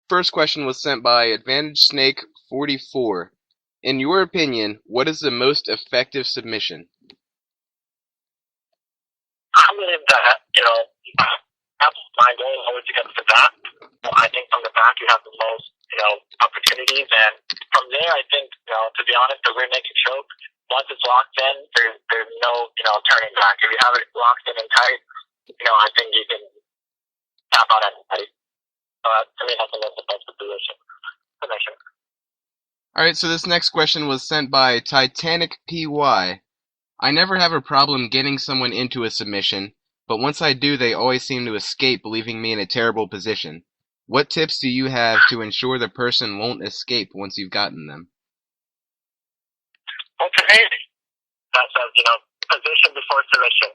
first question was sent by Advantage Snake 44. In your opinion, what is the most effective submission? I believe that, that's my goal always to get to the back. I think from the back you have the most, opportunities, and from there I think, to be honest, the rear naked choke, once it's locked in, there's no, turning back. If you have it locked in and tight, I think you can tap out anybody. To me, that's the most effective submission. Alright, so this next question was sent by Titanic PY. I never have a problem getting someone into a submission, but once I do, they always seem to escape, leaving me in a terrible position. What tips do you have to ensure the person won't escape once you've gotten them? Well, to me, that says, position before submission.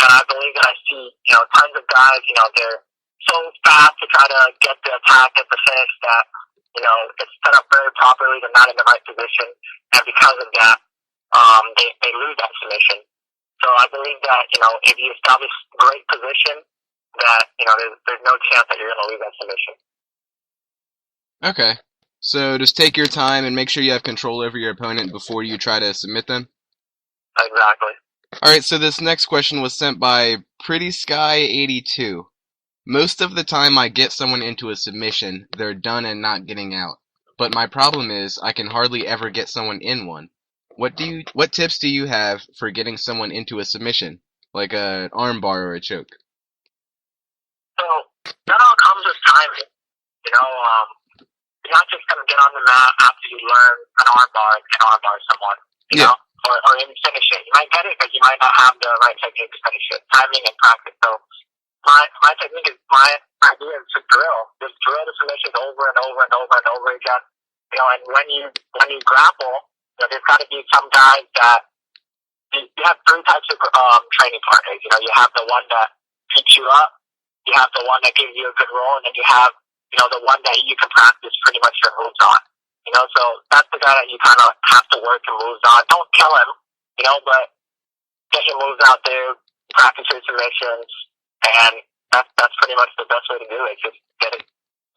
And I believe that I see, tons of guys, they're so fast to try to get the attack at the finish that, it's set up very properly, they're not in the right position, and because of that, they lose that submission. So I believe that, if you establish great position, that, there's no chance that you're going to lose that submission. Okay. So just take your time and make sure you have control over your opponent before you try to submit them? Exactly. Alright, so this next question was sent by PrettySky82. Most of the time I get someone into a submission, they're done and not getting out. But my problem is, I can hardly ever get someone in one. What tips do you have for getting someone into a submission? Like an armbar or a choke? So, that all comes with timing. You're not just going to get on the mat after you learn an armbar and armbar someone, or even finish it. You might get it, but you might not have the right technique to finish it. Timing and practice. So, my technique is, my idea is to drill. Just drill the submissions over and over and over and over again. And when you grapple, there's got to be some guys that, you have three types of training partners. You have the one that picks you up, you have the one that gives you a good roll, and then you have, the one that you can practice pretty much your moves on. So that's the guy that you kind of have to work your moves on. Don't kill him, but get your moves out there, practice your submissions, and that's pretty much the best way to do it. Just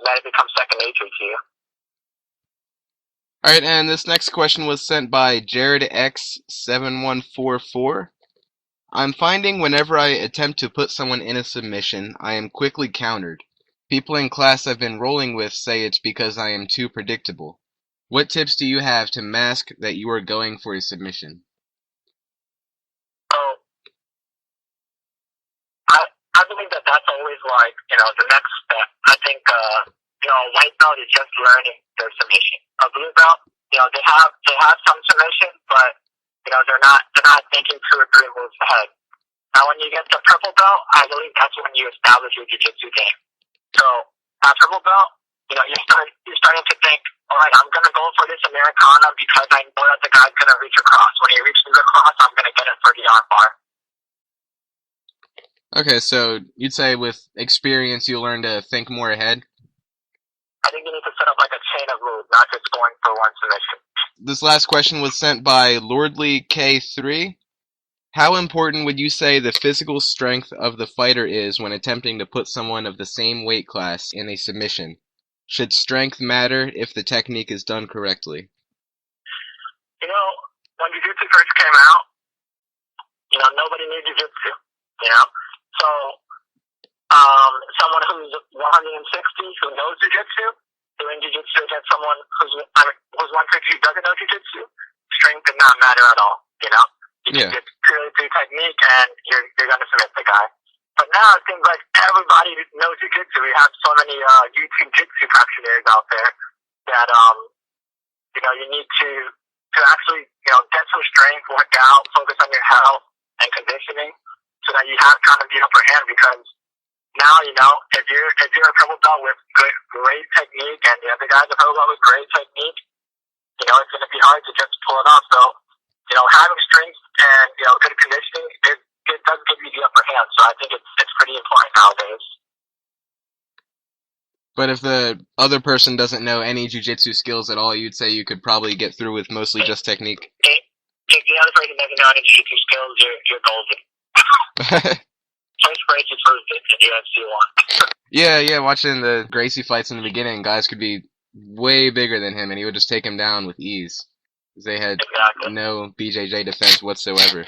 let it become second nature to you. Alright, and this next question was sent by JaredX7144. I'm finding whenever I attempt to put someone in a submission, I am quickly countered. People in class I've been rolling with say it's because I am too predictable. What tips do you have to mask that you are going for a submission? So, I believe that that's always like, the next step. I think, a white belt is just learning their submission. A blue belt, they have some submission, but, they're not thinking 2 or 3 moves ahead. Now, when you get to purple belt, I believe that's when you establish your jiu-jitsu game. So, at purple belt, you're starting to think, all right, I'm going to go for this Americana because I know that the guy's going to reach across. When he reaches across, I'm going to get it for the arm bar. Okay, so you'd say with experience you learn to think more ahead? I think you need to set up like a chain of moves, not just going for one submission. This last question was sent by Lordly K3. How important would you say the physical strength of the fighter is when attempting to put someone of the same weight class in a submission? Should strength matter if the technique is done correctly? When jiu-jitsu first came out, nobody knew jiu-jitsu, So, someone who's 160 who knows jiu-jitsu, doing jiu-jitsu against someone who's 160 who doesn't know jiu-jitsu, strength did not matter at all, It's purely through technique, and you're going to submit the guy. But now it seems like everybody knows jiu-jitsu. We have so many YouTube jiu-jitsu practitioners out there that, you need to actually, get some strength, work out, focus on your health and conditioning so that you have kind of the upper hand, because now, if you're a purple belt with great technique and the other guy's a purple belt with great technique, it's going to be hard to just pull it off. So, having strength and, good conditioning, it does give you the upper hand. So I think it's pretty important nowadays. But if the other person doesn't know any jiu-jitsu skills at all, you'd say you could probably get through with mostly just technique? If the other person doesn't know any jiu-jitsu skills, you're golden. Chase Gracie's first in UFC one. Yeah, watching the Gracie fights in the beginning, guys could be way bigger than him, and he would just take him down with ease. They had Exactly. no BJJ defense whatsoever.